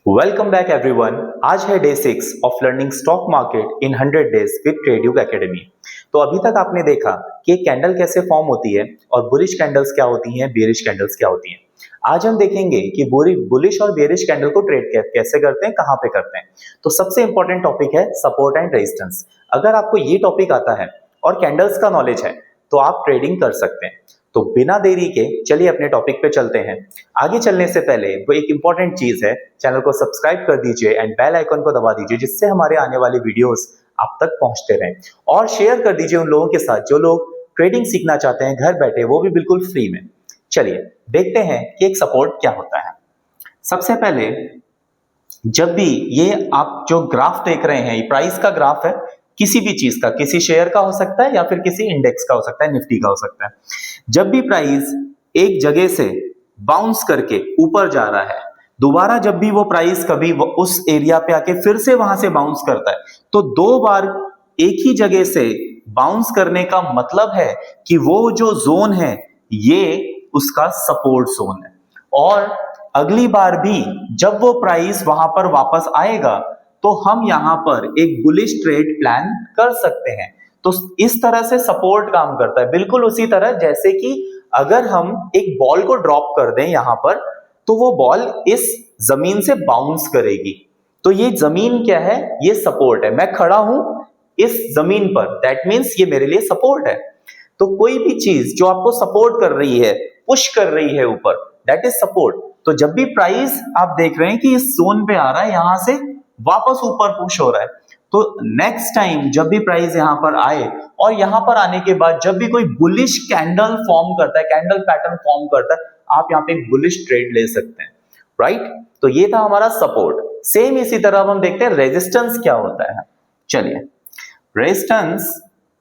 Welcome back everyone. आज है day 6 of learning stock market in 100 days with TradeTube academy. तो अभी तक आपने देखा कि कैंडल कैसे फॉर्म होती है और बुलिश कैंडल्स क्या होती हैं, बेरिश कैंडल्स क्या होती हैं। आज हम देखेंगे कि बुलिश और बेरिश कैंडल को ट्रेड कैसे करते हैं, कहां पे करते हैं। तो सबसे इंपॉर्टेंट टॉपिक है सपोर्ट एंड रेजिस्टेंस। अगर आपको ये टॉपिक आता है और कैंडल्स का नॉलेज है तो आप ट्रेडिंग कर सकते हैं। तो बिना देरी के चलिए अपने टॉपिक पे चलते हैं। आगे चलने से पहले वो एक इंपॉर्टेंट चीज है, चैनल को सब्सक्राइब कर दीजिए एंड बेल आइकन को दबा दीजिए, जिससे हमारे आने वाली वीडियोस आप तक पहुंचते रहें। और शेयर कर दीजिए उन लोगों के साथ जो लोग ट्रेडिंग सीखना चाहते हैं घर बैठे, वो भी बिल्कुल फ्री में। चलिए देखते हैं कि एक सपोर्ट क्या होता है। सबसे पहले जब भी ये आप जो ग्राफ देख रहे हैं, ये प्राइस का ग्राफ है, किसी भी चीज का, किसी शेयर का हो सकता है या फिर किसी इंडेक्स का हो सकता है, निफ्टी का हो सकता है। जब भी प्राइस एक जगह से बाउंस करके ऊपर जा रहा है, दोबारा जब भी वो प्राइस कभी उस एरिया पे आके फिर से वहां से बाउंस करता है, तो दो बार एक ही जगह से बाउंस करने का मतलब है कि वो जो जोन है ये उसका सपोर्ट जोन है। और अगली बार भी जब वो प्राइस वहां पर वापस आएगा तो हम यहां पर एक बुलिश ट्रेड प्लान कर सकते हैं। तो इस तरह से सपोर्ट काम करता है, बिल्कुल उसी तरह जैसे कि अगर हम एक बॉल को ड्रॉप कर दें यहां पर, तो वो बॉल इस जमीन से बाउंस करेगी। तो ये जमीन क्या है? ये सपोर्ट है। मैं खड़ा हूं इस जमीन पर, दैट मीन्स ये मेरे लिए सपोर्ट है। तो कोई भी चीज जो आपको सपोर्ट कर रही है, पुश कर रही है ऊपर, दैट इज सपोर्ट। तो जब भी प्राइस आप देख रहे हैं कि इस जोन पे आ रहा है, यहां से वापस ऊपर पुश हो रहा है, तो नेक्स्ट टाइम जब भी प्राइस यहां पर आए और यहां पर आने के बाद जब भी कोई बुलिश कैंडल फॉर्म करता है, कैंडल पैटर्न फॉर्म करता है, आप यहां पे एक बुलिश ट्रेड ले सकते हैं, राइट। तो ये था हमारा सपोर्ट। सेम इसी तरह हम देखते हैं रेजिस्टेंस क्या होता है। चलिए, रेजिस्टेंस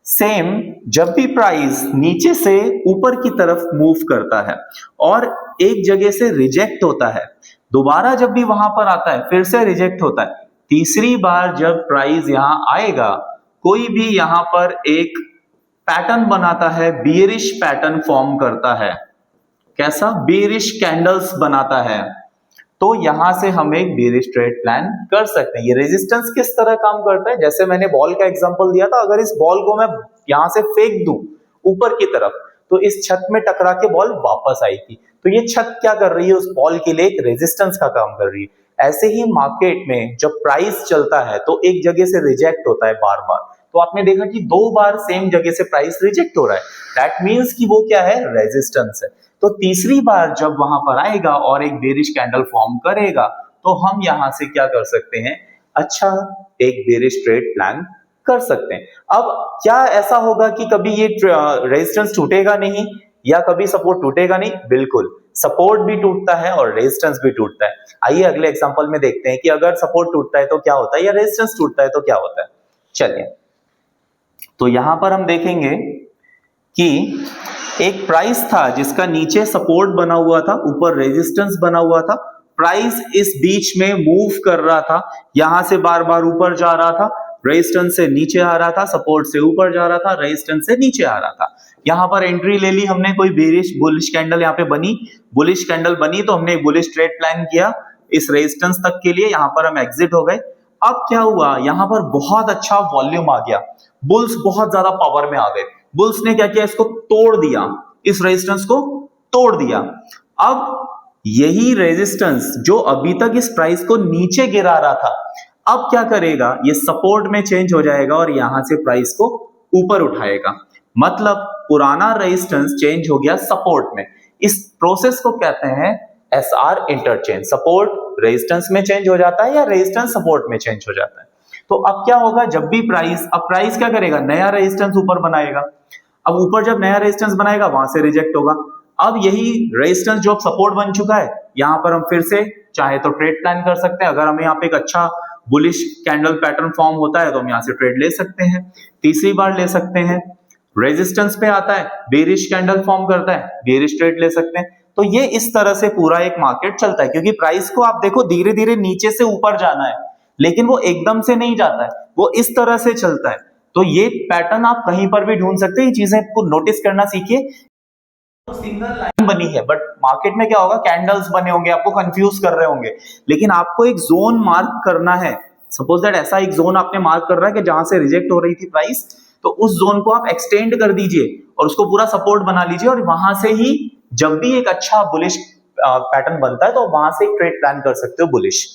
सेम, जब भी प्राइस नीचे से ऊपर की तरफ मूव करता है और एक जगह से रिजेक्ट होता है, दोबारा जब भी वहां पर आता है फिर से रिजेक्ट होता है, तीसरी बार जब प्राइस यहां आएगा, कोई भी यहां पर एक पैटर्न बनाता है, बियरिश पैटर्न फॉर्म करता है। कैसा? बियरिश कैंडल्स बनाता है। तो यहां से हम एक बेरिश ट्रेड प्लान कर सकते हैं। ये रेजिस्टेंस किस तरह काम करता है? जैसे मैंने बॉल का एग्जांपल दिया था, अगर इस बॉल को मैं यहां से फेंक दूं ऊपर की तरफ, तो इस छत में टकरा के बॉल वापस आएगी। तो ये छत क्या कर रही है? उस बॉल के लिए एक रेजिस्टेंस का काम कर रही है। ऐसे ही मार्केट में जब प्राइस चलता है तो एक जगह से रिजेक्ट होता है बार बार। तो आपने देखा कि दो बार सेम जगह से प्राइस रिजेक्ट हो रहा है, दैट मीन्स कि वो क्या है? रेजिस्टेंस है। तो तीसरी बार जब वहां पर आएगा और एक बेरिश कैंडल फॉर्म करेगा, तो हम यहां से क्या कर सकते हैं? अच्छा, एक बेरिश ट्रेड प्लान कर सकते हैं। अब क्या ऐसा होगा कि कभी ये रेजिस्टेंस टूटेगा नहीं या कभी सपोर्ट टूटेगा नहीं? बिल्कुल, सपोर्ट भी टूटता है और रेजिस्टेंस भी टूटता है। आइए अगले एग्जांपल में देखते हैं कि अगर सपोर्ट टूटता है तो क्या होता है या रेजिस्टेंस टूटता है तो क्या होता है। चलिए, तो यहां पर हम देखेंगे कि एक प्राइस था जिसका नीचे सपोर्ट बना हुआ था, ऊपर रेजिस्टेंस बना हुआ था। प्राइस इस बीच में मूव कर रहा था, यहां से बार बार ऊपर जा रहा था, रेजिस्टेंस से नीचे आ रहा था, सपोर्ट से ऊपर जा रहा था, रेजिस्टेंस से नीचे आ रहा था। यहां पर एंट्री ले ली हमने, कोई बेरिश बुलिश कैंडल यहां पे बनी, बुलिश कैंडल बनी तो हमने एक बुलिश ट्रेड प्लान किया इस रेजिस्टेंस तक के लिए। यहां पर हम एग्जिट हो गए। अब क्या हुआ? यहां पर बहुत अच्छा वॉल्यूम आ गया, बुल्स बहुत ज्यादा पावर में आ गए। बुल्स ने क्या किया? इसको तोड़ दिया, इस रेजिस्टेंस को तोड़ दिया। अब यही रेजिस्टेंस जो अभी तक इस प्राइस को नीचे गिरा रहा था, अब क्या करेगा? ये सपोर्ट में चेंज हो जाएगा और यहां से प्राइस को ऊपर उठाएगा। मतलब पुराना रेजिस्टेंस चेंज हो गया सपोर्ट में। इस प्रोसेस को कहते हैं एसआर इंटरचेंज। सपोर्ट रेजिस्टेंस में चेंज हो जाता है या रेजिस्टेंस सपोर्ट में चेंज हो जाता है। तो अब क्या होगा? जब भी अब प्राइस क्या करेगा? नया रेजिस्टेंस ऊपर बनाएगा। अब ऊपर जब नया रेजिस्टेंस बनाएगा, वहां से रिजेक्ट होगा। अब यही रेजिस्टेंस जो सपोर्ट बन चुका है, यहां पर हम फिर से चाहे तो ट्रेड प्लान कर सकते हैं। अगर हमें यहाँ पे एक अच्छा बुलिश कैंडल पैटर्न फॉर्म होता है तो हम यहां से ट्रेड ले सकते हैं, तीसरी बार ले सकते हैं। रेजिस्टेंस पे आता है, बेरिश कैंडल फॉर्म करता है, बेरिश ट्रेड ले सकते हैं। तो ये इस तरह से पूरा एक मार्केट चलता है, क्योंकि प्राइस को आप देखो धीरे धीरे नीचे से ऊपर जाना है, लेकिन वो एकदम से नहीं जाता है, वो इस तरह से चलता है। तो ये पैटर्न आप कहीं पर भी ढूंढ सकते हैं। ये चीजें को नोटिस करना सीखिए। सिंगल लाइन बनी है, बट मार्केट में क्या होगा, कैंडल्स बने होंगे, आपको कंफ्यूज कर रहे होंगे। लेकिन आपको एक जोन मार्क करना है। सपोज दैट ऐसा एक जोन आपने मार्क कर रहा है कि जहां से रिजेक्ट हो रही थी प्राइस, तो उस जोन को आप एक्सटेंड कर दीजिए और उसको पूरा सपोर्ट बना लीजिए, और वहां से ही जब भी एक अच्छा बुलिश पैटर्न बनता है तो वहां से ट्रेड प्लान कर सकते हो बुलिश।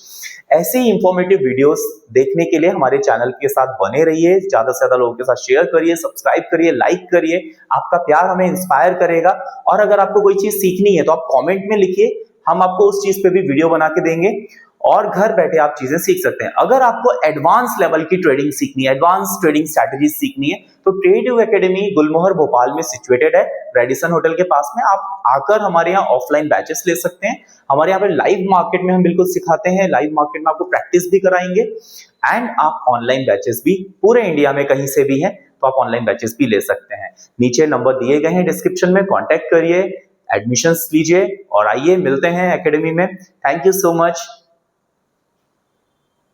ऐसे ही इंफॉर्मेटिव वीडियोस देखने के लिए हमारे चैनल के साथ बने रहिए, ज्यादा से ज्यादा लोगों के साथ शेयर करिए, सब्सक्राइब करिए, लाइक करिए। आपका प्यार हमें इंस्पायर करेगा। और अगर आपको कोई चीज सीखनी है तो आप कमेंट में लिखिए, हम आपको उस चीज पे भी वीडियो बना के देंगे और घर बैठे आप चीजें सीख सकते हैं। अगर आपको एडवांस लेवल की ट्रेडिंग सीखनी है, एडवांस ट्रेडिंग स्ट्रैटेजी सीखनी है, तो ट्रेडिंग एकेडमी गुलमोहर भोपाल में सिचुएटेड है, रेडिसन होटल के पास में। आप आकर हमारे यहाँ ऑफलाइन बैचेस ले सकते हैं। हमारे यहाँ पे लाइव मार्केट में हम बिल्कुल सिखाते हैं, लाइव मार्केट में आपको प्रैक्टिस भी कराएंगे। एंड आप ऑनलाइन बैचेस भी पूरे इंडिया में कहीं से भी हैं तो आप ऑनलाइन बैचेस भी ले सकते हैं। नीचे नंबर दिए गए हैं डिस्क्रिप्शन में, कॉन्टैक्ट करिए, एडमिशंस लीजिए और आइए मिलते हैं एकेडमी में। Thank you so much.